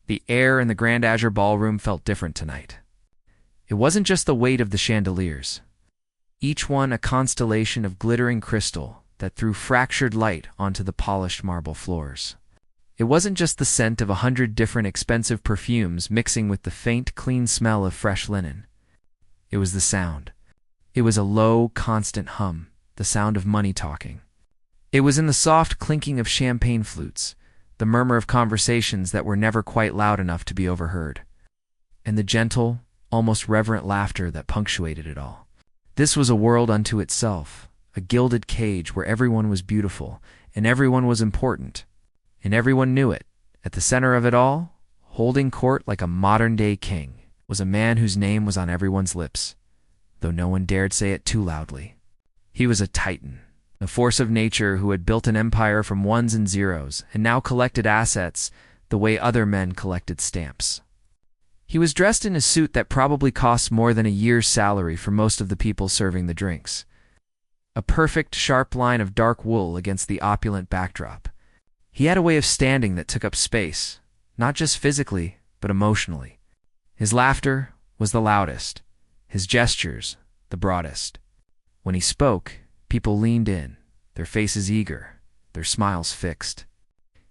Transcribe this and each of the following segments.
The air in the Grand Azure Ballroom felt different tonight. It wasn't just the weight of the chandeliers, each one a constellation of glittering crystal that threw fractured light onto the polished marble floors. It wasn't just the scent of 100 different expensive perfumes mixing with the faint, clean smell of fresh linen. It was the sound. It was a low, constant hum, the sound of money talking. It was in the soft clinking of champagne flutes, the murmur of conversations that were never quite loud enough to be overheard, and the gentle, almost reverent laughter that punctuated it all. This was a world unto itself, a gilded cage where everyone was beautiful, and everyone was important, and everyone knew it. At the center of it all, holding court like a modern-day king, was a man whose name was on everyone's lips, though no one dared say it too loudly. He was a titan, a force of nature who had built an empire from ones and zeros and now collected assets the way other men collected stamps. He was dressed in a suit that probably cost more than a year's salary for most of the people serving the drinks. A perfect, sharp line of dark wool against the opulent backdrop. He had a way of standing that took up space, not just physically, but emotionally. His laughter was the loudest, his gestures the broadest. When he spoke, people leaned in, their faces eager, their smiles fixed.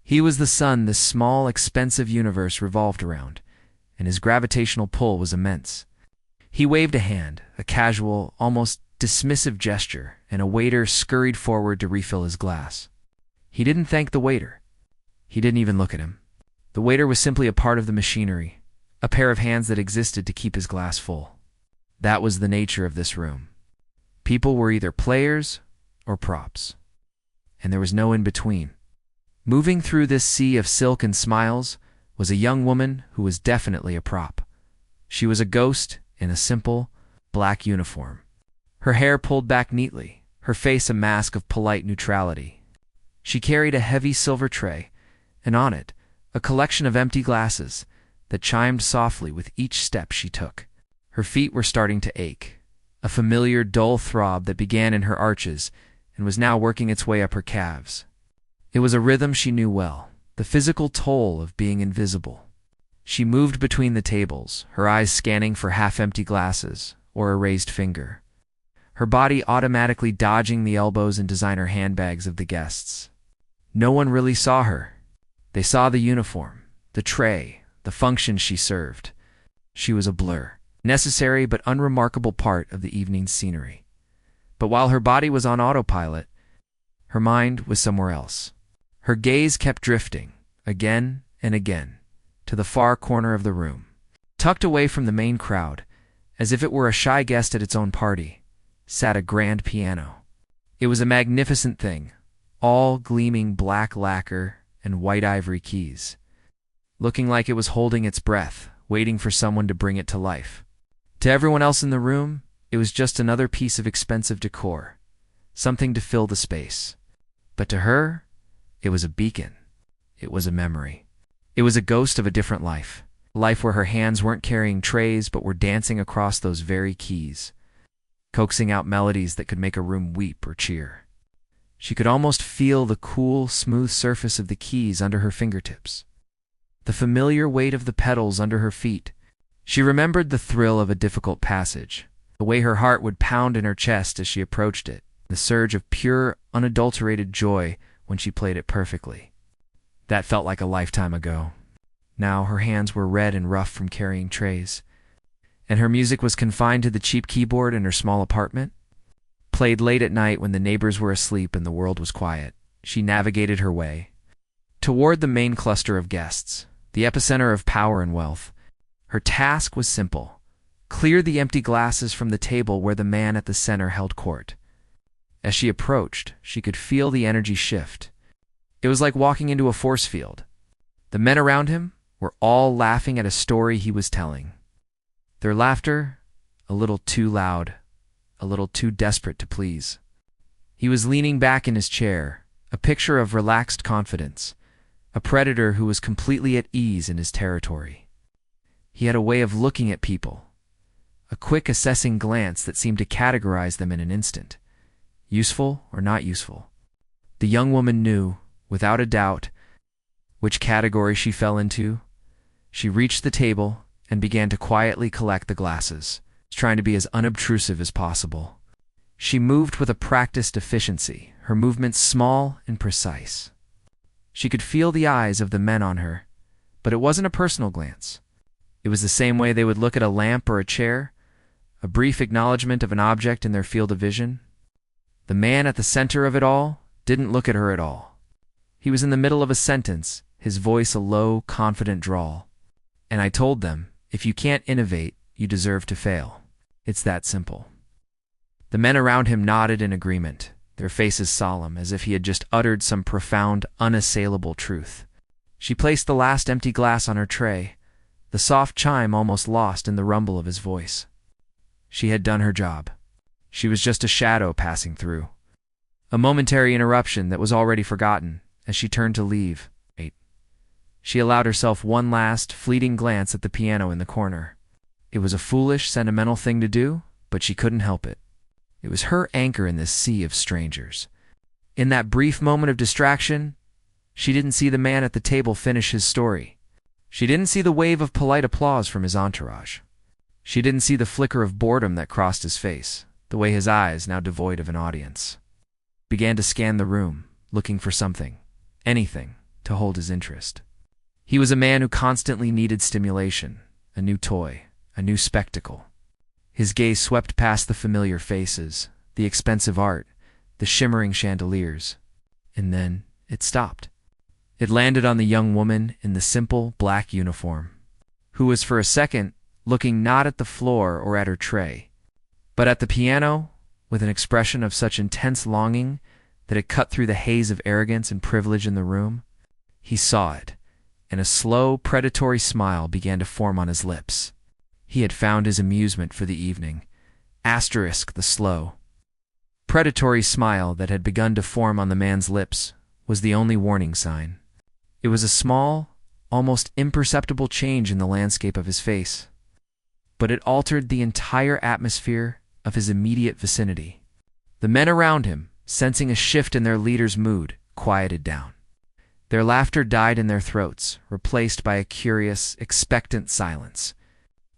He was the sun this small, expensive universe revolved around, and his gravitational pull was immense. He waved a hand, a casual, almost dismissive gesture, and a waiter scurried forward to refill his glass. He didn't thank the waiter. He didn't even look at him. The waiter was simply a part of the machinery, a pair of hands that existed to keep his glass full. That was the nature of this room. People were either players or props, and there was no in-between. Moving through this sea of silk and smiles was a young woman who was definitely a prop. She was a ghost in a simple, black uniform. Her hair pulled back neatly, her face a mask of polite neutrality. She carried a heavy silver tray, and on it, a collection of empty glasses that chimed softly with each step she took. Her feet were starting to ache, a familiar dull throb that began in her arches and was now working its way up her calves. It was a rhythm she knew well, the physical toll of being invisible. She moved between the tables, her eyes scanning for half-empty glasses or a raised finger, her body automatically dodging the elbows and designer handbags of the guests. No one really saw her. They saw the uniform, the tray, the function she served. She was a blur, necessary but unremarkable part of the evening's scenery. But while her body was on autopilot, her mind was somewhere else. Her gaze kept drifting, again and again, to the far corner of the room. Tucked away from the main crowd, as if it were a shy guest at its own party, sat a grand piano. It was a magnificent thing, all gleaming black lacquer and white ivory keys, looking like it was holding its breath, waiting for someone to bring it to life. To everyone else in the room, it was just another piece of expensive decor, something to fill the space. But to her, it was a beacon. It was a memory. It was a ghost of a different life, a life where her hands weren't carrying trays but were dancing across those very keys, coaxing out melodies that could make a room weep or cheer. She could almost feel the cool, smooth surface of the keys under her fingertips, the familiar weight of the pedals under her feet. She remembered the thrill of a difficult passage, the way her heart would pound in her chest as she approached it, the surge of pure, unadulterated joy when she played it perfectly. That felt like a lifetime ago. Now her hands were red and rough from carrying trays, and her music was confined to the cheap keyboard in her small apartment. Played late at night when the neighbors were asleep and the world was quiet, she navigated her way toward the main cluster of guests, the epicenter of power and wealth. Her task was simple: clear the empty glasses from the table where the man at the center held court. As she approached, she could feel the energy shift. It was like walking into a force field. The men around him were all laughing at a story he was telling. Their laughter, a little too loud, a little too desperate to please. He was leaning back in his chair, a picture of relaxed confidence, a predator who was completely at ease in his territory. He had a way of looking at people, a quick assessing glance that seemed to categorize them in an instant, useful or not useful. The young woman knew, without a doubt, which category she fell into. She reached the table and began to quietly collect the glasses, trying to be as unobtrusive as possible. She moved with a practiced efficiency, her movements small and precise. She could feel the eyes of the men on her, but it wasn't a personal glance. It was the same way they would look at a lamp or a chair, a brief acknowledgement of an object in their field of vision. The man at the center of it all didn't look at her at all. He was in the middle of a sentence, his voice a low, confident drawl. "And I told them, if you can't innovate, you deserve to fail. It's that simple." The men around him nodded in agreement, their faces solemn, as if he had just uttered some profound, unassailable truth. She placed the last empty glass on her tray, the soft chime almost lost in the rumble of his voice. She had done her job. She was just a shadow passing through. A momentary interruption that was already forgotten as she turned to leave. She allowed herself one last, fleeting glance at the piano in the corner. It was a foolish, sentimental thing to do, but she couldn't help it. It was her anchor in this sea of strangers. In that brief moment of distraction, she didn't see the man at the table finish his story. She didn't see the wave of polite applause from his entourage. She didn't see the flicker of boredom that crossed his face, the way his eyes, now devoid of an audience, began to scan the room, looking for something, anything, to hold his interest. He was a man who constantly needed stimulation, a new toy, a new spectacle. His gaze swept past the familiar faces, the expensive art, the shimmering chandeliers, and then it stopped. It landed on the young woman in the simple black uniform, who was for a second looking not at the floor or at her tray, but at the piano with an expression of such intense longing that it cut through the haze of arrogance and privilege in the room. He saw it, and a slow, predatory smile began to form on his lips. He had found his amusement for the evening. Asterisk the slow, predatory smile that had begun to form on the man's lips was the only warning sign. It was a small, almost imperceptible change in the landscape of his face, but it altered the entire atmosphere of his immediate vicinity. The men around him, sensing a shift in their leader's mood, quieted down. Their laughter died in their throats, replaced by a curious, expectant silence.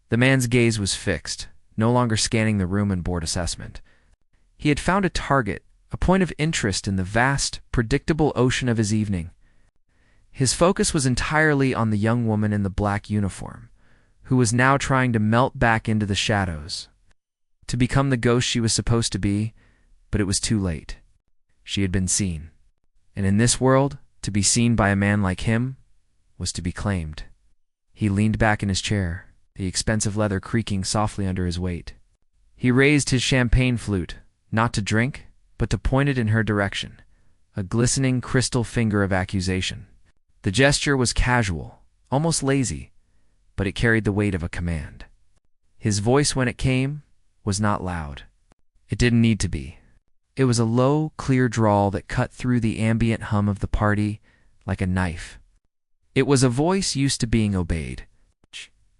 The man's gaze was fixed, no longer scanning the room in bored assessment. He had found a target, a point of interest in the vast, predictable ocean of his evening. His focus was entirely on the young woman in the black uniform, who was now trying to melt back into the shadows, to become the ghost she was supposed to be, but it was too late. She had been seen, and in this world, to be seen by a man like him was to be claimed. He leaned back in his chair, the expensive leather creaking softly under his weight. He raised his champagne flute, not to drink, but to point it in her direction, a glistening crystal finger of accusation. The gesture was casual, almost lazy, but it carried the weight of a command. His voice, when it came, was not loud. It didn't need to be. It was a low, clear drawl that cut through the ambient hum of the party like a knife. It was a voice used to being obeyed.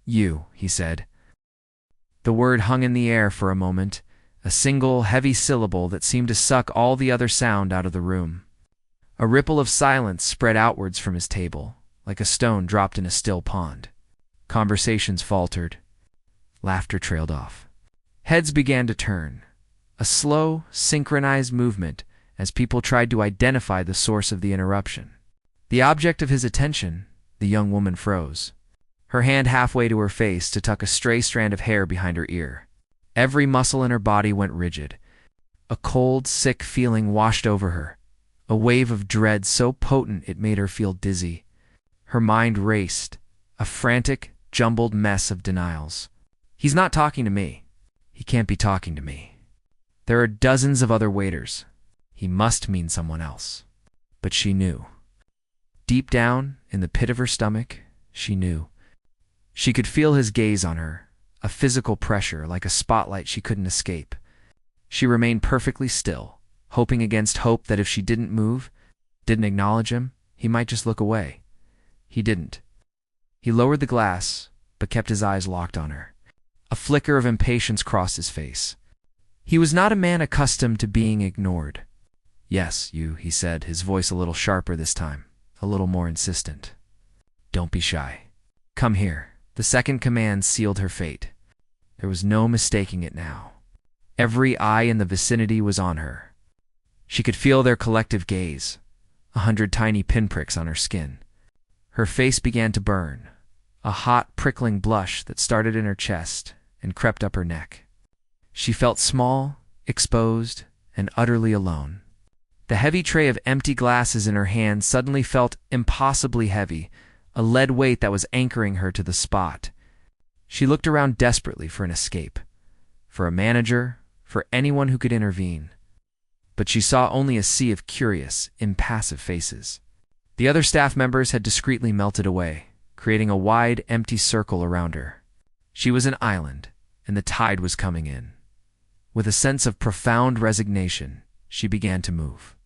"You," he said. The word hung in the air for a moment, a single, heavy syllable that seemed to suck all the other sound out of the room. A ripple of silence spread outwards from his table, like a stone dropped in a still pond. Conversations faltered. Laughter trailed off. Heads began to turn, a slow, synchronized movement as people tried to identify the source of the interruption. The object of his attention, the young woman, froze, her hand halfway to her face to tuck a stray strand of hair behind her ear. Every muscle in her body went rigid. A cold, sick feeling washed over her, a wave of dread so potent it made her feel dizzy. Her mind raced, a frantic, jumbled mess of denials. He's not talking to me. He can't be talking to me. There are dozens of other waiters. He must mean someone else. But she knew. Deep down, in the pit of her stomach, she knew. She could feel his gaze on her, a physical pressure like a spotlight she couldn't escape. She remained perfectly still, hoping against hope that if she didn't move, didn't acknowledge him, he might just look away. He didn't. He lowered the glass, but kept his eyes locked on her. A flicker of impatience crossed his face. He was not a man accustomed to being ignored. "Yes, you," he said, his voice a little sharper this time, a little more insistent. "Don't be shy. Come here. The second command sealed her fate. There was no mistaking it now. Every eye in the vicinity was on her. She could feel their collective gaze, 100 tiny pinpricks on her skin. Her face began to burn, a hot, prickling blush that started in her chest and crept up her neck. She felt small, exposed, and utterly alone. The heavy tray of empty glasses in her hand suddenly felt impossibly heavy, a lead weight that was anchoring her to the spot. She looked around desperately for an escape, for a manager, for anyone who could intervene. But she saw only a sea of curious, impassive faces. The other staff members had discreetly melted away, creating a wide, empty circle around her. She was an island, and the tide was coming in. With a sense of profound resignation, she began to move.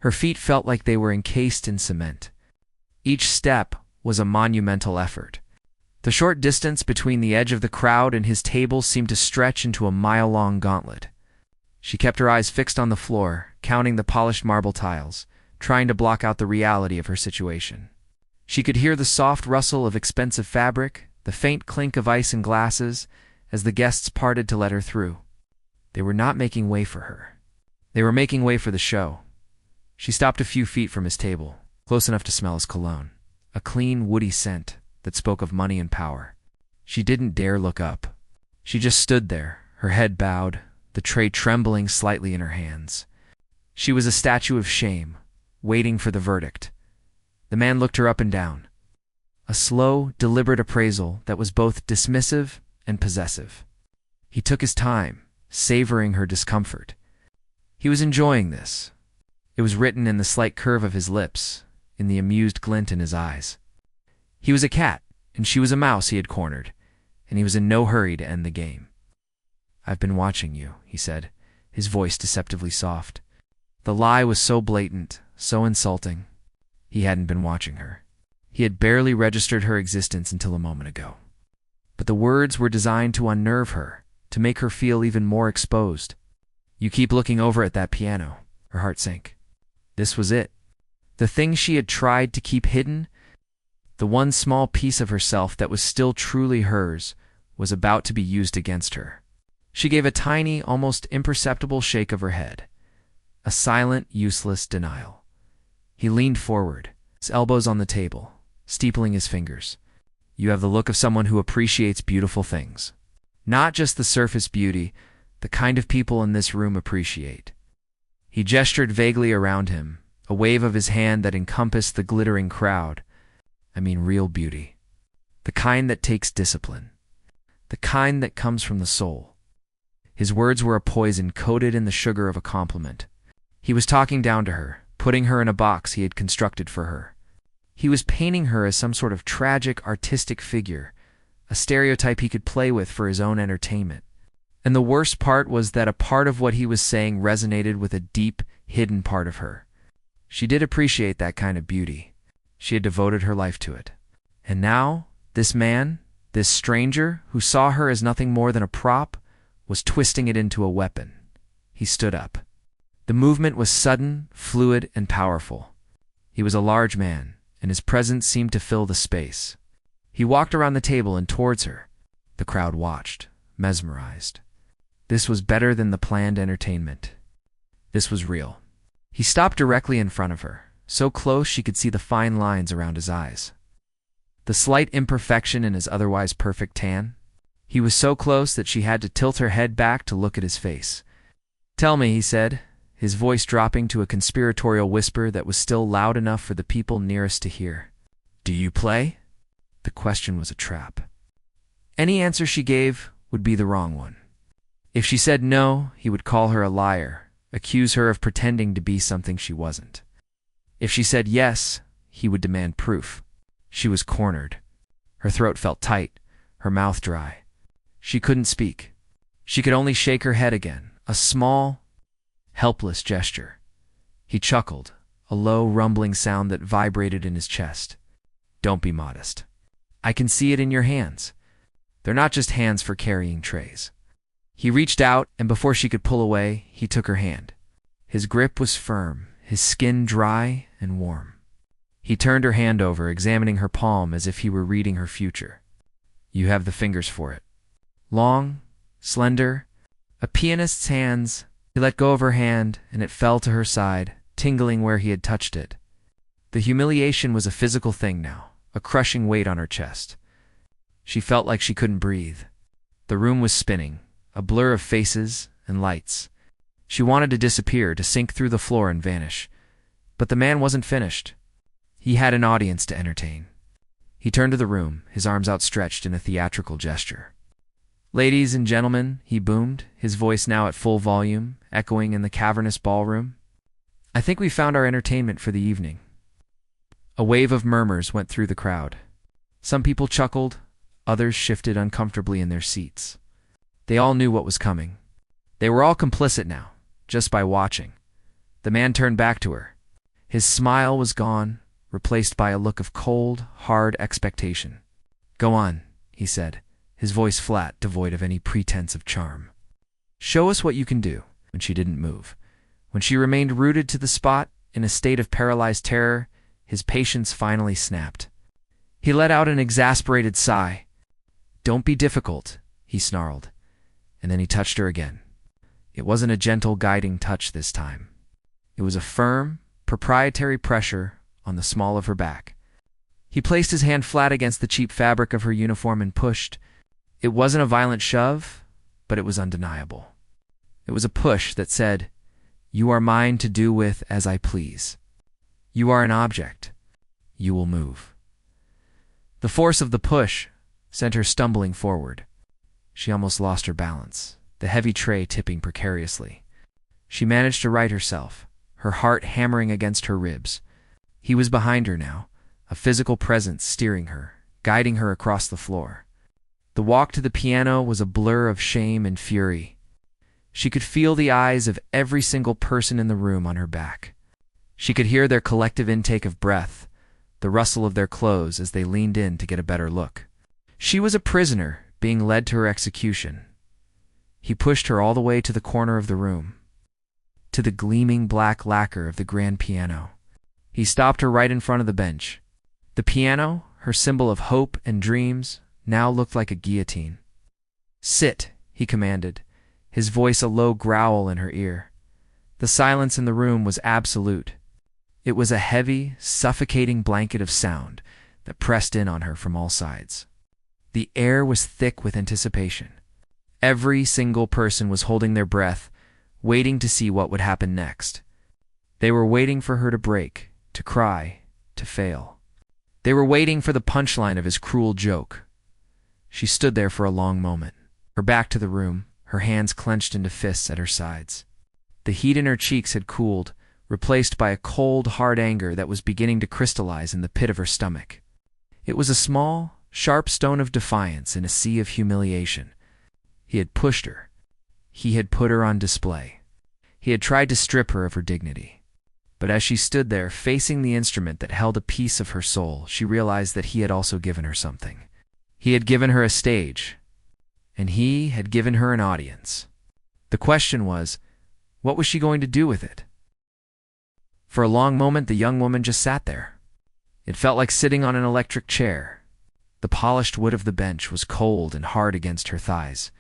Her feet felt like they were encased in cement. Each step was a monumental effort. The short distance between the edge of the crowd and his table seemed to stretch into a mile-long gauntlet. She kept her eyes fixed on the floor, counting the polished marble tiles, trying to block out the reality of her situation. She could hear the soft rustle of expensive fabric, the faint clink of ice in glasses, as the guests parted to let her through. They were not making way for her. They were making way for the show. She stopped a few feet from his table, close enough to smell his cologne, a clean, woody scent that spoke of money and power. She didn't dare look up. She just stood there, her head bowed, the tray trembling slightly in her hands. She was a statue of shame, waiting for the verdict. The man looked her up and down. A slow, deliberate appraisal that was both dismissive and possessive. He took his time, savoring her discomfort. He was enjoying this. It was written in the slight curve of his lips, in the amused glint in his eyes. He was a cat, and she was a mouse he had cornered, and he was in no hurry to end the game. "I've been watching you," he said, his voice deceptively soft. The lie was so blatant, so insulting. He hadn't been watching her. He had barely registered her existence until a moment ago. But the words were designed to unnerve her, to make her feel even more exposed. "You keep looking over at that piano." Her heart sank. This was it. The thing she had tried to keep hidden, the one small piece of herself that was still truly hers, was about to be used against her. She gave a tiny, almost imperceptible shake of her head. A silent, useless denial. He leaned forward, his elbows on the table, steepling his fingers. "You have the look of someone who appreciates beautiful things. Not just the surface beauty, the kind of people in this room appreciate." He gestured vaguely around him, a wave of his hand that encompassed the glittering crowd. "I mean real beauty. The kind that takes discipline. The kind that comes from the soul." His words were a poison coated in the sugar of a compliment. He was talking down to her, putting her in a box he had constructed for her. He was painting her as some sort of tragic, artistic figure, a stereotype he could play with for his own entertainment. And the worst part was that a part of what he was saying resonated with a deep, hidden part of her. She did appreciate that kind of beauty. She had devoted her life to it. And now, this man, this stranger, who saw her as nothing more than a prop, was twisting it into a weapon. He stood up. The movement was sudden, fluid, and powerful. He was a large man, and his presence seemed to fill the space. He walked around the table and towards her. The crowd watched, mesmerized. This was better than the planned entertainment. This was real. He stopped directly in front of her, so close she could see the fine lines around his eyes. The slight imperfection in his otherwise perfect tan. He was so close that she had to tilt her head back to look at his face. "Tell me," he said, his voice dropping to a conspiratorial whisper that was still loud enough for the people nearest to hear. "Do you play?" The question was a trap. Any answer she gave would be the wrong one. If she said no, he would call her a liar, accuse her of pretending to be something she wasn't. If she said yes, he would demand proof. She was cornered. Her throat felt tight, her mouth dry. She couldn't speak. She could only shake her head again, a small, helpless gesture. He chuckled, a low, rumbling sound that vibrated in his chest. "Don't be modest. I can see it in your hands. They're not just hands for carrying trays." He reached out, and before she could pull away, he took her hand. His grip was firm, his skin dry and warm. He turned her hand over, examining her palm as if he were reading her future. You have the fingers for it. Long, slender, a pianist's hands. He let go of her hand, and it fell to her side, tingling where he had touched it. The humiliation was a physical thing now, a crushing weight on her chest. She felt like she couldn't breathe. The room was spinning, a blur of faces and lights. She wanted to disappear, to sink through the floor and vanish. But the man wasn't finished. He had an audience to entertain. He turned to the room, his arms outstretched in a theatrical gesture. Ladies and gentlemen, he boomed, his voice now at full volume, echoing in the cavernous ballroom. I think we found our entertainment for the evening. A wave of murmurs went through the crowd. Some people chuckled, others shifted uncomfortably in their seats. They all knew what was coming. They were all complicit now, just by watching. The man turned back to her. His smile was gone, replaced by a look of cold, hard expectation. Go on, he said, his voice flat, devoid of any pretense of charm. Show us what you can do. When she didn't move, when she remained rooted to the spot, in a state of paralyzed terror, his patience finally snapped. He let out an exasperated sigh. Don't be difficult, he snarled, and then he touched her again. It wasn't a gentle, guiding touch this time. It was a firm, proprietary pressure on the small of her back. He placed his hand flat against the cheap fabric of her uniform and pushed. It wasn't a violent shove, but it was undeniable. It was a push that said, You are mine to do with as I please. You are an object. You will move. The force of the push sent her stumbling forward. She almost lost her balance, the heavy tray tipping precariously. She managed to right herself, her heart hammering against her ribs. He was behind her now, a physical presence steering her, guiding her across the floor. The walk to the piano was a blur of shame and fury. She could feel the eyes of every single person in the room on her back. She could hear their collective intake of breath, the rustle of their clothes as they leaned in to get a better look. She was a prisoner being led to her execution. He pushed her all the way to the corner of the room, to the gleaming black lacquer of the grand piano. He stopped her right in front of the bench. The piano, her symbol of hope and dreams, now looked like a guillotine. Sit, he commanded, his voice a low growl in her ear. The silence in the room was absolute. It was a heavy, suffocating blanket of sound that pressed in on her from all sides. The air was thick with anticipation. Every single person was holding their breath, waiting to see what would happen next. They were waiting for her to break, to cry, to fail. They were waiting for the punchline of his cruel joke. She stood there for a long moment, her back to the room, her hands clenched into fists at her sides. The heat in her cheeks had cooled, replaced by a cold, hard anger that was beginning to crystallize in the pit of her stomach. It was a small, sharp stone of defiance in a sea of humiliation. He had pushed her. He had put her on display. He had tried to strip her of her dignity. But as she stood there, facing the instrument that held a piece of her soul, she realized that he had also given her something. He had given her a stage, and he had given her an audience. The question was, what was she going to do with it? For a long moment, the young woman just sat there. It felt like sitting on an electric chair. The polished wood of the bench was cold and hard against her thighs,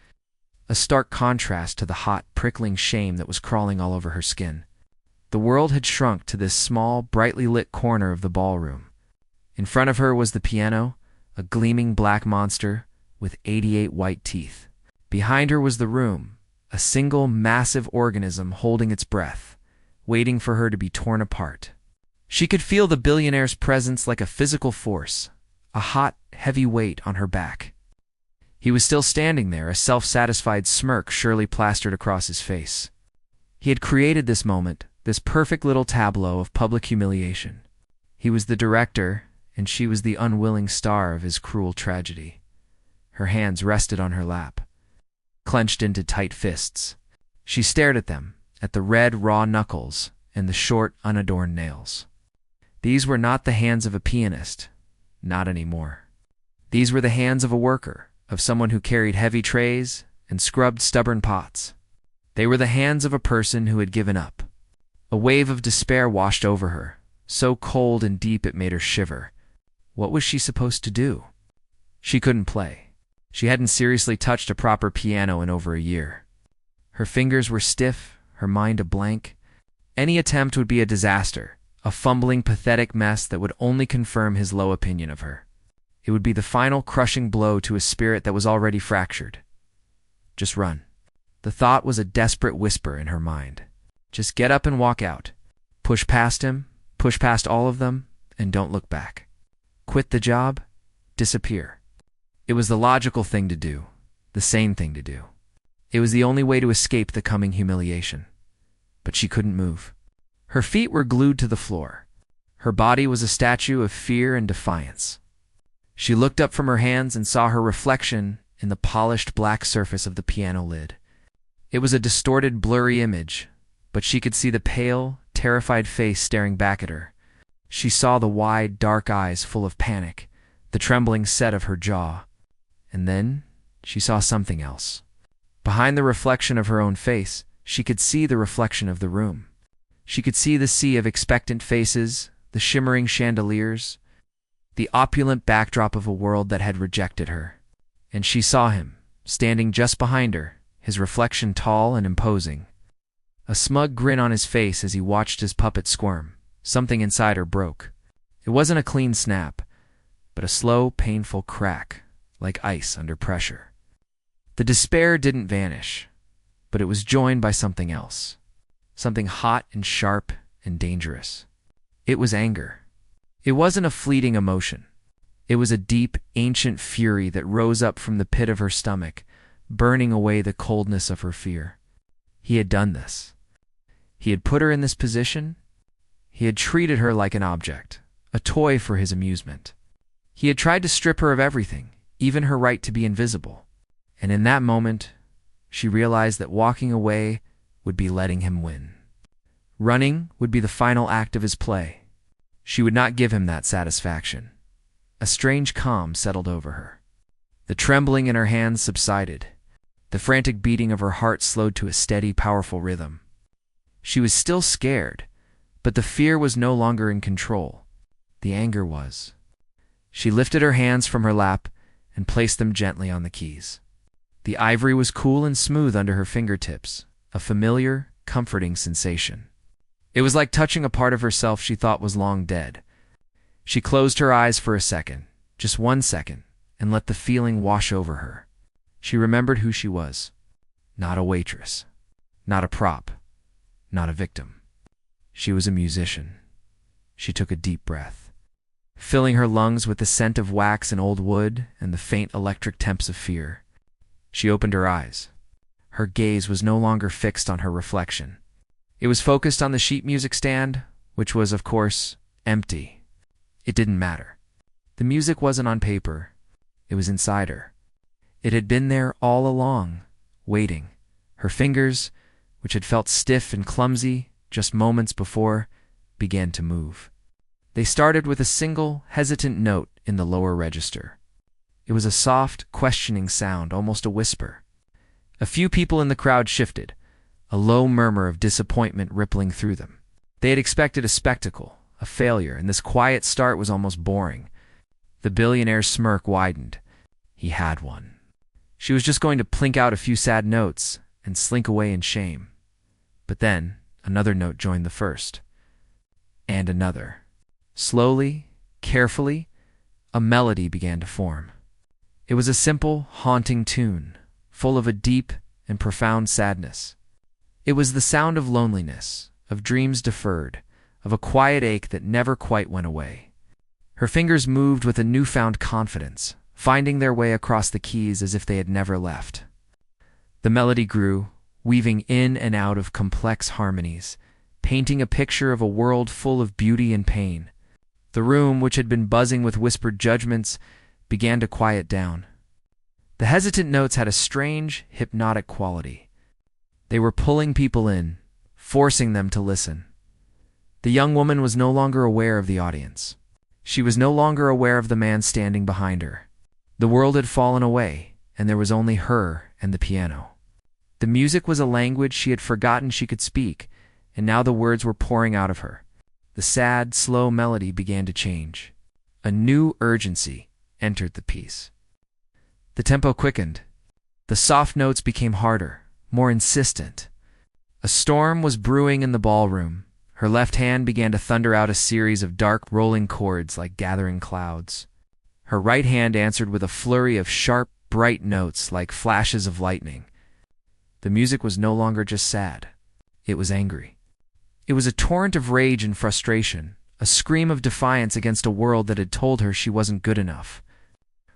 a stark contrast to the hot, prickling shame that was crawling all over her skin. The world had shrunk to this small, brightly lit corner of the ballroom. In front of her was the piano, a gleaming black monster with 88 white teeth. Behind her was the room, a single massive organism holding its breath, waiting for her to be torn apart. She could feel the billionaire's presence like a physical force, a hot, heavy weight on her back. He was still standing there, a self-satisfied smirk surely plastered across his face. He had created this moment, this perfect little tableau of public humiliation. He was the director, and she was the unwilling star of his cruel tragedy. Her hands rested on her lap, clenched into tight fists. She stared at them, at the red, raw knuckles and the short, unadorned nails. These were not the hands of a pianist, not anymore. These were the hands of a worker, of someone who carried heavy trays and scrubbed stubborn pots. They were the hands of a person who had given up. A wave of despair washed over her, so cold and deep it made her shiver. What was she supposed to do? She couldn't play. She hadn't seriously touched a proper piano in over a year. Her fingers were stiff, her mind a blank. Any attempt would be a disaster, a fumbling, pathetic mess that would only confirm his low opinion of her. It would be the final crushing blow to a spirit that was already fractured. Just run. The thought was a desperate whisper in her mind. Just get up and walk out. Push past him, push past all of them, and don't look back. Quit the job, disappear. It was the logical thing to do, the sane thing to do. It was the only way to escape the coming humiliation. But she couldn't move. Her feet were glued to the floor. Her body was a statue of fear and defiance. She looked up from her hands and saw her reflection in the polished black surface of the piano lid. It was a distorted, blurry image, but she could see the pale, terrified face staring back at her. She saw the wide, dark eyes full of panic, the trembling set of her jaw. And then she saw something else. Behind the reflection of her own face, she could see the reflection of the room. She could see the sea of expectant faces, the shimmering chandeliers, the opulent backdrop of a world that had rejected her. And she saw him, standing just behind her, his reflection tall and imposing. A smug grin on his face as he watched his puppet squirm. Something inside her broke. It wasn't a clean snap, but a slow, painful crack, like ice under pressure. The despair didn't vanish, but it was joined by something else. Something hot and sharp and dangerous. It was anger. It wasn't a fleeting emotion. It was a deep, ancient fury that rose up from the pit of her stomach, burning away the coldness of her fear. He had done this. He had put her in this position. He had treated her like an object, a toy for his amusement. He had tried to strip her of everything, even her right to be invisible. And in that moment, she realized that walking away would be letting him win. Running would be the final act of his play. She would not give him that satisfaction. A strange calm settled over her. The trembling in her hands subsided. The frantic beating of her heart slowed to a steady, powerful rhythm. She was still scared, but the fear was no longer in control. The anger was. She lifted her hands from her lap and placed them gently on the keys. The ivory was cool and smooth under her fingertips, a familiar, comforting sensation. It was like touching a part of herself she thought was long dead. She closed her eyes for a second, just 1 second, and let the feeling wash over her. She remembered who she was. Not a waitress. Not a prop. Not a victim. She was a musician. She took a deep breath, filling her lungs with the scent of wax and old wood and the faint electric temps of fear. She opened her eyes. Her gaze was no longer fixed on her reflection. It was focused on the sheet music stand, which was, of course, empty. It didn't matter. The music wasn't on paper. It was inside her. It had been there all along, waiting. Her fingers, which had felt stiff and clumsy just moments before, began to move. They started with a single, hesitant note in the lower register. It was a soft, questioning sound, almost a whisper. A few people in the crowd shifted, a low murmur of disappointment rippling through them. They had expected a spectacle, a failure, and this quiet start was almost boring. The billionaire's smirk widened. He had one. She was just going to plink out a few sad notes and slink away in shame. But then, another note joined the first. And another. Slowly, carefully, a melody began to form. It was a simple, haunting tune, full of a deep and profound sadness. It was the sound of loneliness, of dreams deferred, of a quiet ache that never quite went away. Her fingers moved with a newfound confidence, finding their way across the keys as if they had never left. The melody grew, weaving in and out of complex harmonies, painting a picture of a world full of beauty and pain. The room, which had been buzzing with whispered judgments, began to quiet down. The hesitant notes had a strange, hypnotic quality. They were pulling people in, forcing them to listen. The young woman was no longer aware of the audience. She was no longer aware of the man standing behind her. The world had fallen away, and there was only her and the piano. The music was a language she had forgotten she could speak, and now the words were pouring out of her. The sad, slow melody began to change. A new urgency entered the piece. The tempo quickened. The soft notes became harder, more insistent. A storm was brewing in the ballroom. Her left hand began to thunder out a series of dark, rolling chords like gathering clouds. Her right hand answered with a flurry of sharp, bright notes like flashes of lightning. The music was no longer just sad. It was angry. It was a torrent of rage and frustration, a scream of defiance against a world that had told her she wasn't good enough.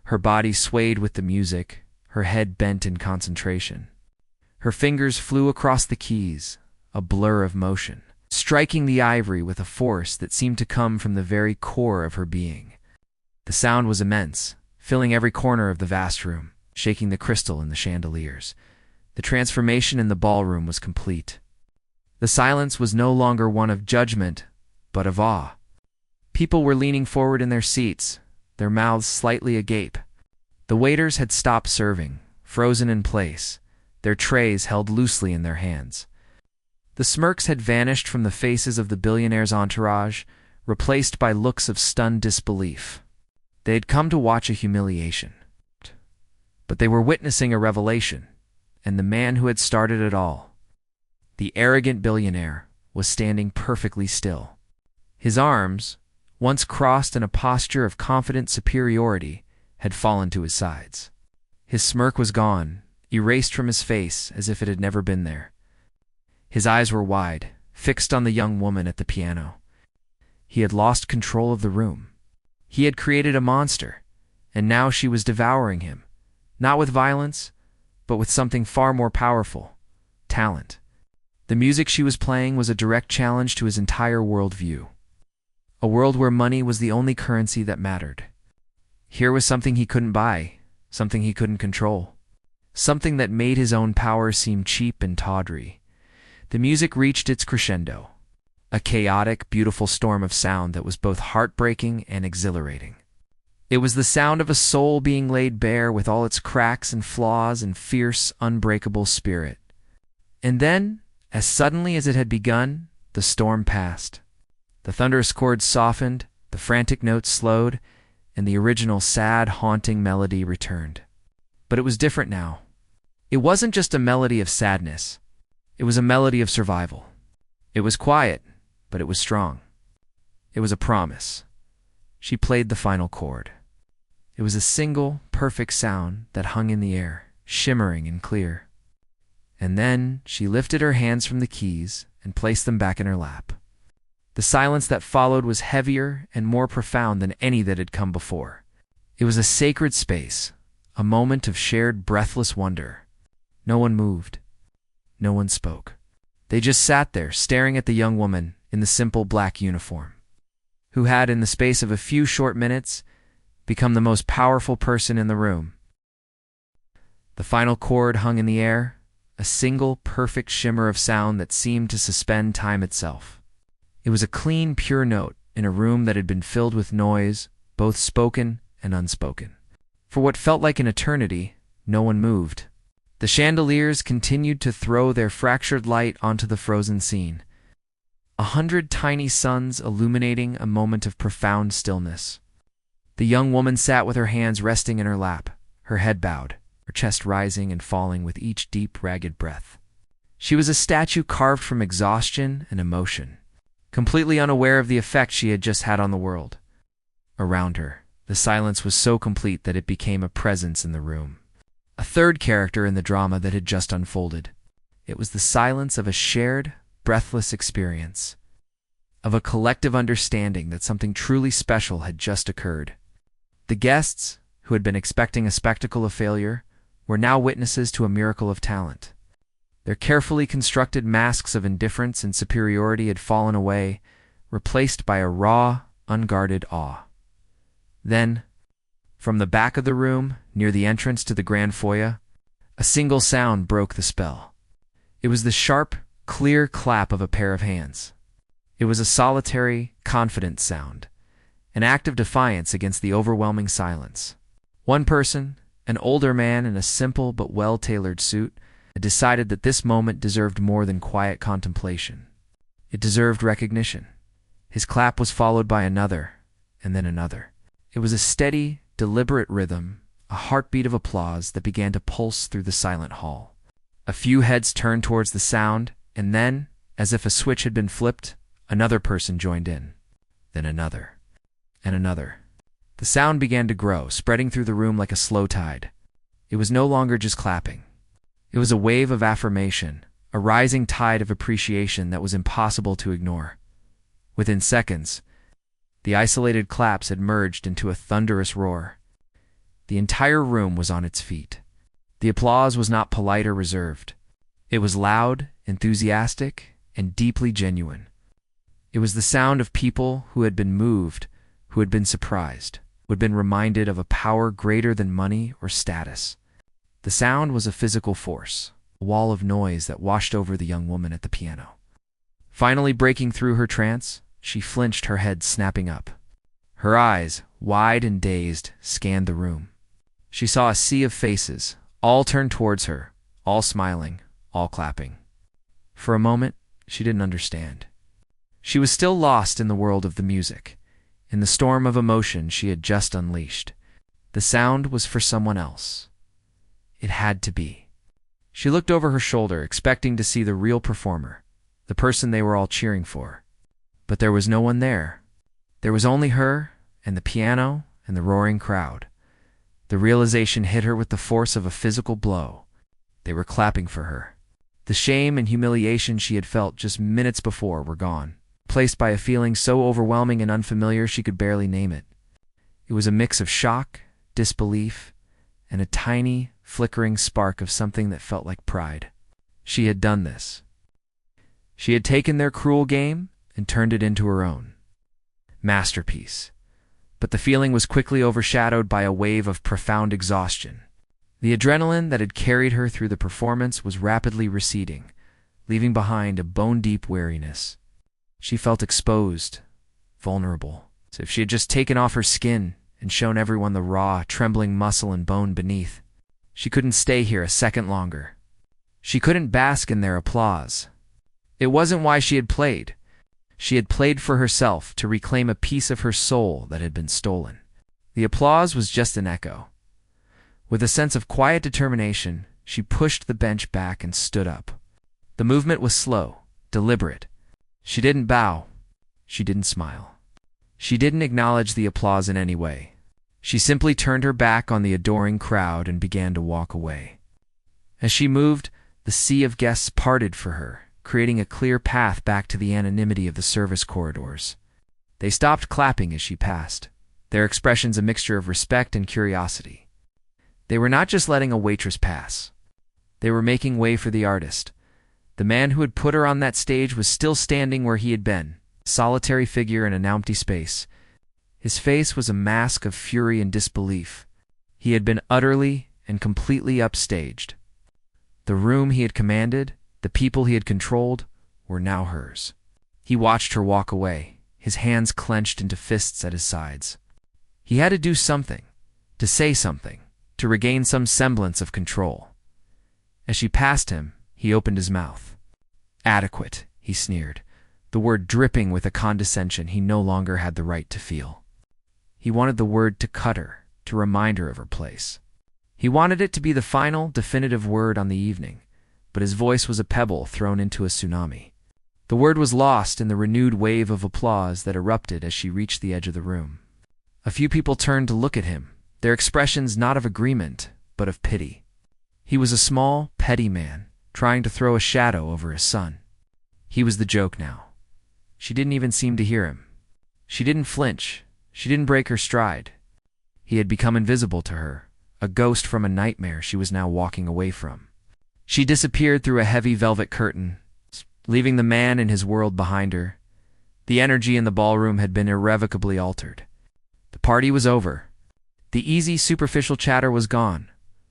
Her body swayed with the music, her head bent in concentration. Her fingers flew across the keys, a blur of motion, striking the ivory with a force that seemed to come from the very core of her being. The sound was immense, filling every corner of the vast room, shaking the crystal in the chandeliers. The transformation in the ballroom was complete. The silence was no longer one of judgment, but of awe. People were leaning forward in their seats, their mouths slightly agape. The waiters had stopped serving, frozen in place, their trays held loosely in their hands. The smirks had vanished from the faces of the billionaire's entourage, replaced by looks of stunned disbelief. They had come to watch a humiliation. But they were witnessing a revelation, and the man who had started it all, the arrogant billionaire, was standing perfectly still. His arms, once crossed in a posture of confident superiority, had fallen to his sides. His smirk was gone, erased from his face as if it had never been there. His eyes were wide, fixed on the young woman at the piano. He had lost control of the room. He had created a monster, and now she was devouring him, not with violence, but with something far more powerful: talent. The music she was playing was a direct challenge to his entire worldview. A world where money was the only currency that mattered. Here was something he couldn't buy, something he couldn't control, something that made his own power seem cheap and tawdry. The music reached its crescendo, a chaotic, beautiful storm of sound that was both heartbreaking and exhilarating. It was the sound of a soul being laid bare with all its cracks and flaws and fierce, unbreakable spirit. And then, as suddenly as it had begun, the storm passed. The thunderous chords softened, the frantic notes slowed, and the original sad, haunting melody returned. But it was different now. It wasn't just a melody of sadness. It was a melody of survival. It was quiet, but it was strong. It was a promise. She played the final chord. It was a single, perfect sound that hung in the air, shimmering and clear. And then she lifted her hands from the keys and placed them back in her lap. The silence that followed was heavier and more profound than any that had come before. It was a sacred space, a moment of shared breathless wonder. No one moved. No one spoke. They just sat there, staring at the young woman in the simple black uniform, who had, in the space of a few short minutes, become the most powerful person in the room. The final chord hung in the air, a single, perfect shimmer of sound that seemed to suspend time itself. It was a clean, pure note in a room that had been filled with noise, both spoken and unspoken. For what felt like an eternity, no one moved. The chandeliers continued to throw their fractured light onto the frozen scene, 100 tiny suns illuminating a moment of profound stillness. The young woman sat with her hands resting in her lap, her head bowed, her chest rising and falling with each deep, ragged breath. She was a statue carved from exhaustion and emotion, completely unaware of the effect she had just had on the world. Around her, the silence was so complete that it became a presence in the room, a third character in the drama that had just unfolded. It was the silence of a shared, breathless experience, of a collective understanding that something truly special had just occurred. The guests, who had been expecting a spectacle of failure, were now witnesses to a miracle of talent. Their carefully constructed masks of indifference and superiority had fallen away, replaced by a raw, unguarded awe. Then, from the back of the room, near the entrance to the grand foyer, a single sound broke the spell. It was the sharp, clear clap of a pair of hands. It was a solitary, confident sound, an act of defiance against the overwhelming silence. One person, an older man in a simple but well-tailored suit, had decided that this moment deserved more than quiet contemplation. It deserved recognition. His clap was followed by another, and then another. It was a steady, deliberate rhythm, a heartbeat of applause that began to pulse through the silent hall. A few heads turned towards the sound, and then, as if a switch had been flipped, another person joined in. Then another, and another. The sound began to grow, spreading through the room like a slow tide. It was no longer just clapping. It was a wave of affirmation, a rising tide of appreciation that was impossible to ignore. Within seconds, the isolated claps had merged into a thunderous roar. The entire room was on its feet. The applause was not polite or reserved. It was loud, enthusiastic, and deeply genuine. It was the sound of people who had been moved, who had been surprised, who had been reminded of a power greater than money or status. The sound was a physical force, a wall of noise that washed over the young woman at the piano. Finally breaking through her trance, she flinched, her head snapping up. Her eyes, wide and dazed, scanned the room. She saw a sea of faces, all turned towards her, all smiling, all clapping. For a moment, she didn't understand. She was still lost in the world of the music, in the storm of emotion she had just unleashed. The sound was for someone else. It had to be. She looked over her shoulder, expecting to see the real performer, the person they were all cheering for. But there was no one there. There was only her, and the piano, and the roaring crowd. The realization hit her with the force of a physical blow. They were clapping for her. The shame and humiliation she had felt just minutes before were gone, replaced by a feeling so overwhelming and unfamiliar she could barely name it. It was a mix of shock, disbelief, and a tiny, flickering spark of something that felt like pride. She had done this. She had taken their cruel game and turned it into her own. Masterpiece. But the feeling was quickly overshadowed by a wave of profound exhaustion. The adrenaline that had carried her through the performance was rapidly receding, leaving behind a bone-deep weariness. She felt exposed, vulnerable, as if she had just taken off her skin and shown everyone the raw, trembling muscle and bone beneath. She couldn't stay here a second longer. She couldn't bask in their applause. It wasn't why she had played. She had played for herself to reclaim a piece of her soul that had been stolen. The applause was just an echo. With a sense of quiet determination, she pushed the bench back and stood up. The movement was slow, deliberate. She didn't bow. She didn't smile. She didn't acknowledge the applause in any way. She simply turned her back on the adoring crowd and began to walk away. As she moved, the sea of guests parted for her, creating a clear path back to the anonymity of the service corridors. They stopped clapping as she passed, their expressions a mixture of respect and curiosity. They were not just letting a waitress pass. They were making way for the artist. The man who had put her on that stage was still standing where he had been, a solitary figure in an empty space. His face was a mask of fury and disbelief. He had been utterly and completely upstaged. The room he had commanded, the people he had controlled, were now hers. He watched her walk away, his hands clenched into fists at his sides. He had to do something, to say something, to regain some semblance of control. As she passed him, he opened his mouth. Adequate, he sneered, the word dripping with a condescension he no longer had the right to feel. He wanted the word to cut her, to remind her of her place. He wanted it to be the final, definitive word on the evening, but his voice was a pebble thrown into a tsunami. The word was lost in the renewed wave of applause that erupted as she reached the edge of the room. A few people turned to look at him, their expressions not of agreement, but of pity. He was a small, petty man, trying to throw a shadow over his son. He was the joke now. She didn't even seem to hear him. She didn't flinch. She didn't break her stride. He had become invisible to her, a ghost from a nightmare she was now walking away from. She disappeared through a heavy velvet curtain, leaving the man and his world behind her. The energy in the ballroom had been irrevocably altered. The party was over. The easy, superficial chatter was gone,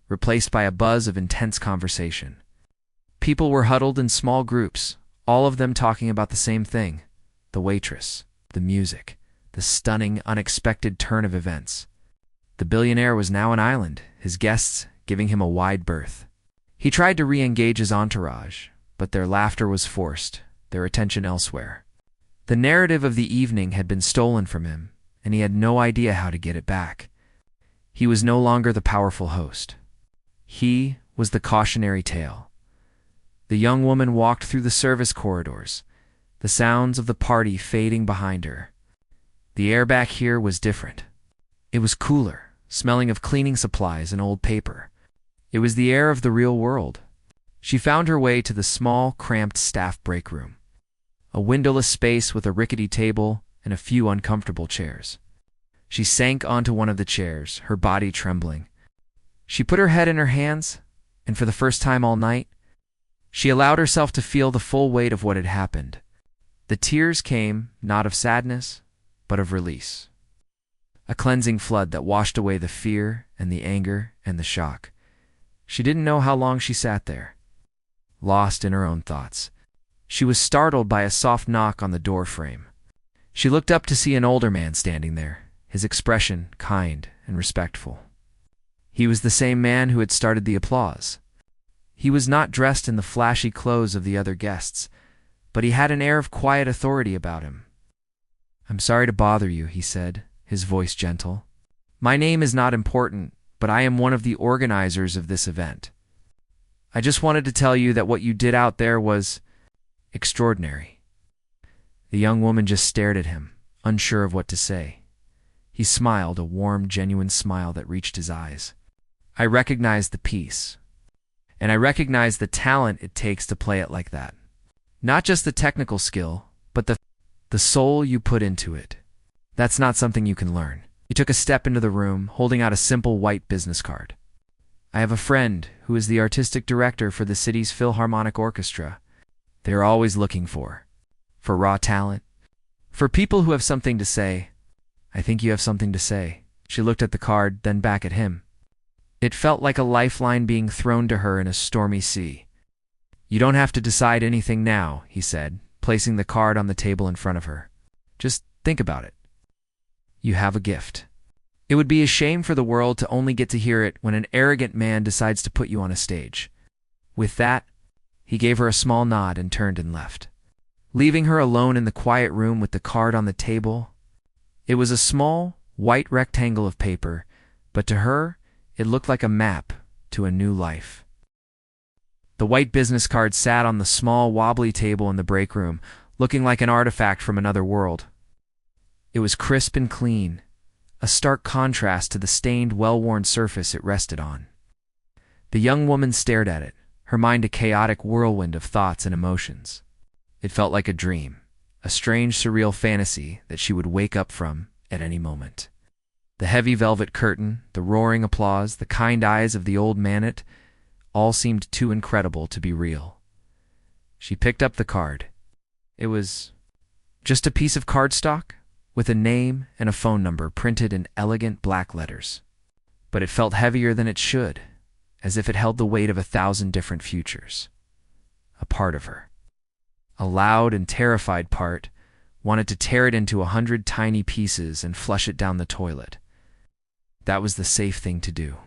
replaced by a buzz of intense conversation. People were huddled in small groups, all of them talking about the same thing: the waitress, the music, the stunning, unexpected turn of events. The billionaire was now an island, his guests giving him a wide berth. He tried to re-engage his entourage, but their laughter was forced, their attention elsewhere. The narrative of the evening had been stolen from him, and he had no idea how to get it back. He was no longer the powerful host. He was the cautionary tale. The young woman walked through the service corridors, the sounds of the party fading behind her. The air back here was different. It was cooler, smelling of cleaning supplies and old paper. It was the air of the real world. She found her way to the small, cramped staff break room, a windowless space with a rickety table and a few uncomfortable chairs. She sank onto one of the chairs, her body trembling. She put her head in her hands, and for the first time all night, she allowed herself to feel the full weight of what had happened. The tears came not of sadness, but of release. A cleansing flood that washed away the fear and the anger and the shock. She didn't know how long she sat there, lost in her own thoughts. She was startled by a soft knock on the door frame. She looked up to see an older man standing there, his expression kind and respectful. He was the same man who had started the applause. He was not dressed in the flashy clothes of the other guests, but he had an air of quiet authority about him. "I'm sorry to bother you," he said, his voice gentle. "My name is not important, but I am one of the organizers of this event. I just wanted to tell you that what you did out there was extraordinary." The young woman just stared at him, unsure of what to say. He smiled, a warm, genuine smile that reached his eyes. "I recognize the piece, and I recognize the talent it takes to play it like that. Not just the technical skill, but the soul you put into it. That's not something you can learn." He took a step into the room, holding out a simple white business card. "I have a friend who is the artistic director for the city's Philharmonic Orchestra. They are always looking for raw talent, for people who have something to say. I think you have something to say." She looked at the card, then back at him. It felt like a lifeline being thrown to her in a stormy sea. "You don't have to decide anything now," he said, placing the card on the table in front of her. "Just think about it. You have a gift. It would be a shame for the world to only get to hear it when an arrogant man decides to put you on a stage." With that, he gave her a small nod and turned and left, leaving her alone in the quiet room with the card on the table. It was a small, white rectangle of paper, but to her, it looked like a map to a new life. The white business card sat on the small, wobbly table in the break room, looking like an artifact from another world. It was crisp and clean, a stark contrast to the stained, well-worn surface it rested on. The young woman stared at it, her mind a chaotic whirlwind of thoughts and emotions. It felt like a dream, a strange, surreal fantasy that she would wake up from at any moment. The heavy velvet curtain, the roaring applause, the kind eyes of the old man, it all seemed too incredible to be real. She picked up the card. It was just a piece of cardstock with a name and a phone number printed in elegant black letters. But it felt heavier than it should, as if it held the weight of 1,000 different futures. A part of her, a loud and terrified part, wanted to tear it into 100 tiny pieces and flush it down the toilet. That was the safe thing to do,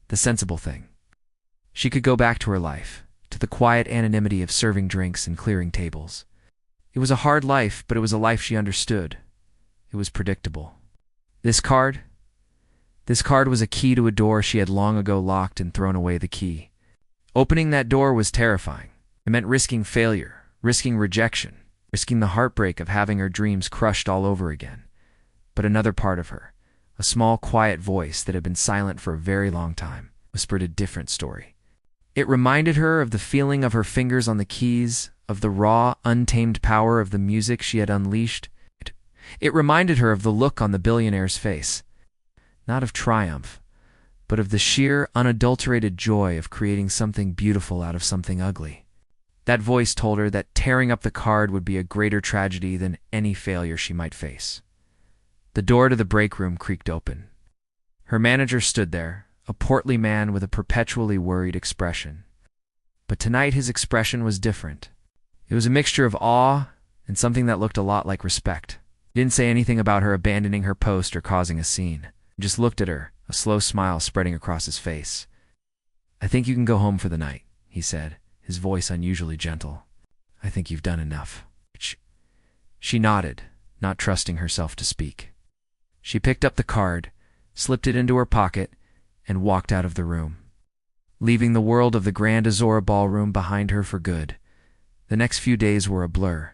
the sensible thing. She could go back to her life, to the quiet anonymity of serving drinks and clearing tables. It was a hard life, but it was a life she understood. It was predictable. This card was a key to a door she had long ago locked and thrown away the key. Opening that door was terrifying. It meant risking failure, risking rejection, risking the heartbreak of having her dreams crushed all over again. But another part of her, a small, quiet voice that had been silent for a very long time, whispered a different story. It reminded her of the feeling of her fingers on the keys, of the raw, untamed power of the music she had unleashed. It reminded her of the look on the billionaire's face, not of triumph, but of the sheer, unadulterated joy of creating something beautiful out of something ugly. That voice told her that tearing up the card would be a greater tragedy than any failure she might face. The door to the break room creaked open. Her manager stood there, a portly man with a perpetually worried expression. But tonight his expression was different. It was a mixture of awe and something that looked a lot like respect. He didn't say anything about her abandoning her post or causing a scene. He just looked at her, a slow smile spreading across his face. "I think you can go home for the night," he said, his voice unusually gentle. "I think you've done enough." She nodded, not trusting herself to speak. She picked up the card, slipped it into her pocket, and walked out of the room, leaving the world of the Grand Azora Ballroom behind her for good. The next few days were a blur.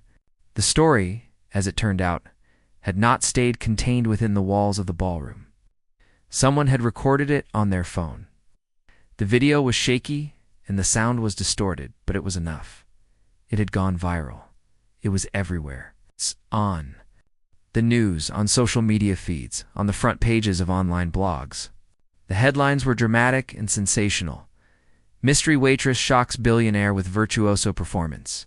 The story, as it turned out, had not stayed contained within the walls of the ballroom. Someone had recorded it on their phone. The video was shaky and the sound was distorted, but it was enough. It had gone viral. It was everywhere. It's on the news, on social media feeds, on the front pages of online blogs. The headlines were dramatic and sensational. Mystery waitress shocks billionaire with virtuoso performance.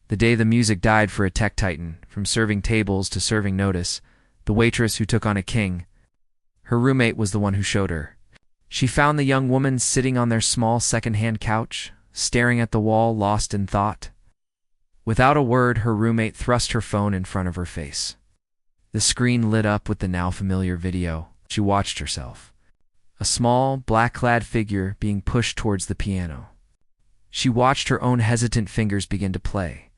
The day the music died for a tech titan, from serving tables to serving notice, the waitress who took on a king. Her roommate was the one who showed her. She found the young woman sitting on their small second-hand couch, staring at the wall, lost in thought. Without a word, her roommate thrust her phone in front of her face. The screen lit up with the now familiar video. She watched herself. A small, black-clad figure being pushed towards the piano. She watched her own hesitant fingers begin to play.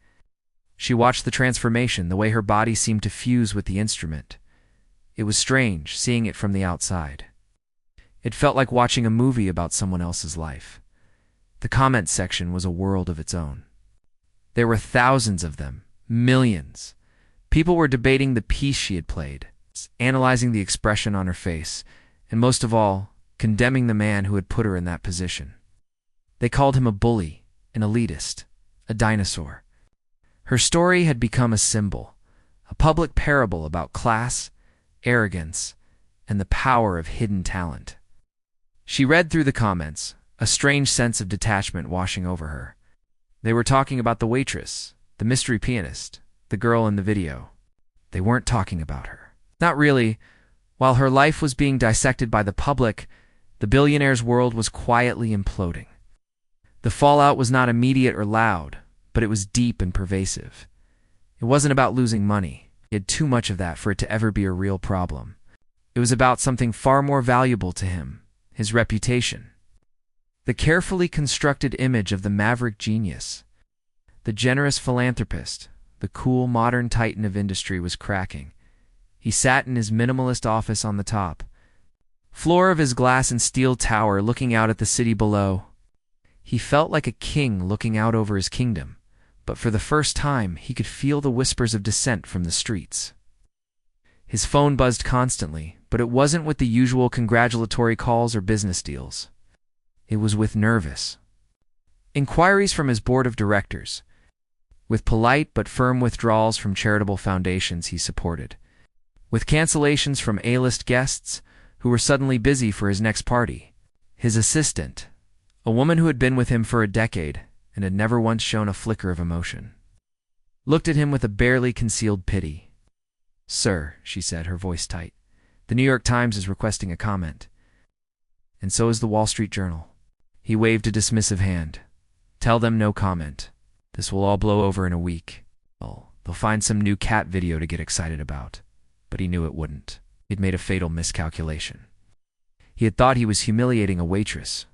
She watched the transformation, the way her body seemed to fuse with the instrument. It was strange, seeing it from the outside. It felt like watching a movie about someone else's life. The comment section was a world of its own. There were thousands of them, millions. People were debating the piece she had played, analyzing the expression on her face, and most of all, condemning the man who had put her in that position. They called him a bully, an elitist, a dinosaur. Her story had become a symbol, a public parable about class, arrogance, and the power of hidden talent. She read through the comments, a strange sense of detachment washing over her. They were talking about the waitress, the mystery pianist, the girl in the video. They weren't talking about her. Not really. While her life was being dissected by the public, the billionaire's world was quietly imploding. The fallout was not immediate or loud, but it was deep and pervasive. It wasn't about losing money. He had too much of that for it to ever be a real problem. It was about something far more valuable to him, his reputation. The carefully constructed image of the maverick genius, the generous philanthropist, the cool modern titan of industry was cracking. He sat in his minimalist office on the top floor of his glass and steel tower, looking out at the city below. He felt like a king looking out over his kingdom, but for the first time he could feel the whispers of dissent from the streets. His phone buzzed constantly, but it wasn't with the usual congratulatory calls or business deals. It was with nervous inquiries from his board of directors, with polite but firm withdrawals from charitable foundations he supported, with cancellations from A-list guests who were suddenly busy for his next party. His assistant, a woman who had been with him for a decade and had never once shown a flicker of emotion, looked at him with a barely concealed pity. "Sir," she said, her voice tight, "the New York Times is requesting a comment. And so is the Wall Street Journal." He waved a dismissive hand. "Tell them no comment. This will all blow over in a week. They'll find some new cat video to get excited about." But he knew it wouldn't. He'd made a fatal miscalculation. He had thought he was humiliating a waitress.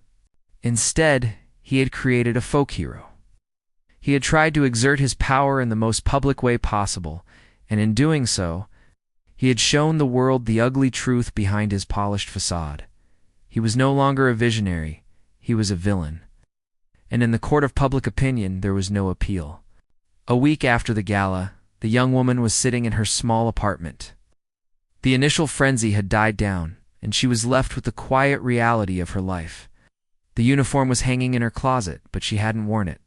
Instead, he had created a folk hero. He had tried to exert his power in the most public way possible, and in doing so, he had shown the world the ugly truth behind his polished facade. He was no longer a visionary, he was a villain. And in the court of public opinion, there was no appeal. A week after the gala, the young woman was sitting in her small apartment. The initial frenzy had died down, and she was left with the quiet reality of her life. The uniform was hanging in her closet, but she hadn't worn it.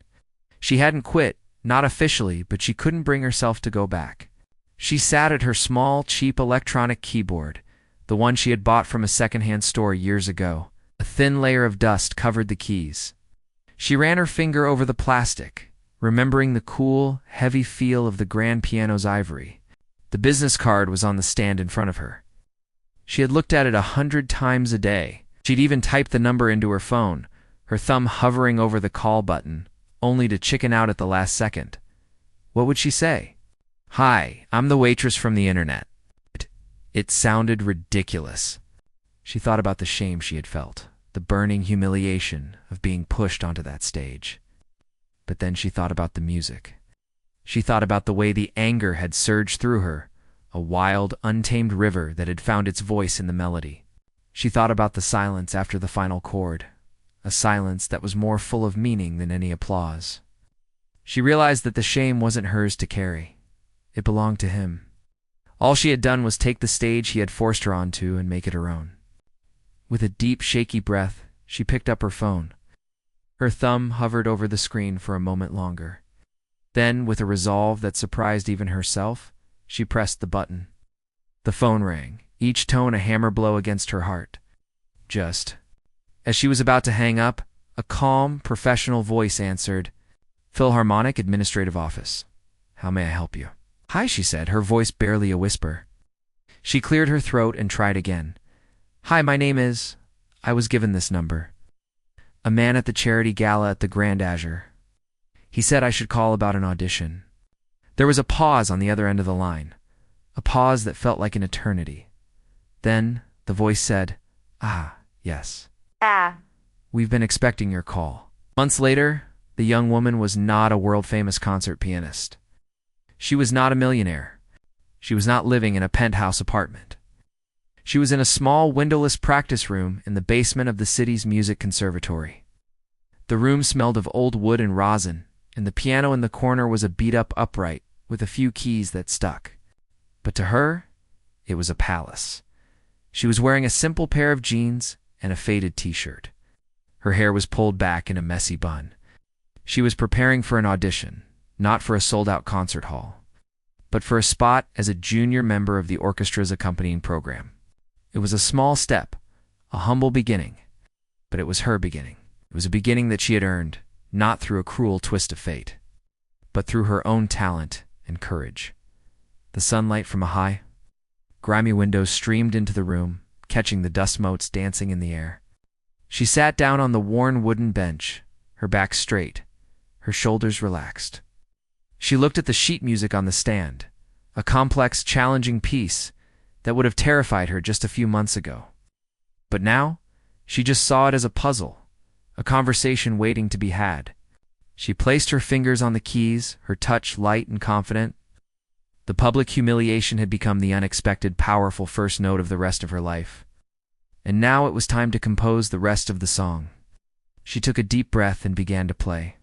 She hadn't quit, not officially, but she couldn't bring herself to go back. She sat at her small, cheap electronic keyboard, the one she had bought from a second-hand store years ago. A thin layer of dust covered the keys. She ran her finger over the plastic, remembering the cool, heavy feel of the grand piano's ivory. The business card was on the stand in front of her. She had looked at it 100 times a day. She'd even typed the number into her phone, her thumb hovering over the call button, only to chicken out at the last second. What would she say? "Hi, I'm the waitress from the internet." It sounded ridiculous. She thought about the shame she had felt, the burning humiliation of being pushed onto that stage. But then she thought about the music. She thought about the way the anger had surged through her, a wild, untamed river that had found its voice in the melody. She thought about the silence after the final chord, a silence that was more full of meaning than any applause. She realized that the shame wasn't hers to carry. It belonged to him. All she had done was take the stage he had forced her onto and make it her own. With a deep, shaky breath, she picked up her phone. Her thumb hovered over the screen for a moment longer. Then, with a resolve that surprised even herself, she pressed the button. The phone rang, each tone a hammer blow against her heart. Just as she was about to hang up, a calm, professional voice answered, "Philharmonic Administrative Office. How may I help you?" "Hi," she said, her voice barely a whisper. She cleared her throat and tried again. "Hi, my name is…" "I was given this number. A man at the charity gala at the Grand Azure. He said I should call about an audition." There was a pause on the other end of the line, a pause that felt like an eternity. Then the voice said, "Ah, yes. We've been expecting your call." Months later, the young woman was not a world-famous concert pianist. She was not a millionaire. She was not living in a penthouse apartment. She was in a small, windowless practice room in the basement of the city's music conservatory. The room smelled of old wood and rosin, and the piano in the corner was a beat-up upright with a few keys that stuck. But to her, it was a palace. She was wearing a simple pair of jeans and a faded t-shirt. Her hair was pulled back in a messy bun. She was preparing for an audition, not for a sold-out concert hall, but for a spot as a junior member of the orchestra's accompanying program. It was a small step, a humble beginning, but it was her beginning. It was a beginning that she had earned, not through a cruel twist of fate, but through her own talent and courage. The sunlight from a high, grimy window streamed into the room, catching the dust motes dancing in the air. She sat down on the worn wooden bench, her back straight, her shoulders relaxed. She looked at the sheet music on the stand, a complex, challenging piece that would have terrified her just a few months ago. But now, she just saw it as a puzzle, a conversation waiting to be had. She placed her fingers on the keys, her touch light and confident. The public humiliation had become the unexpected, powerful first note of the rest of her life. And now it was time to compose the rest of the song. She took a deep breath and began to play.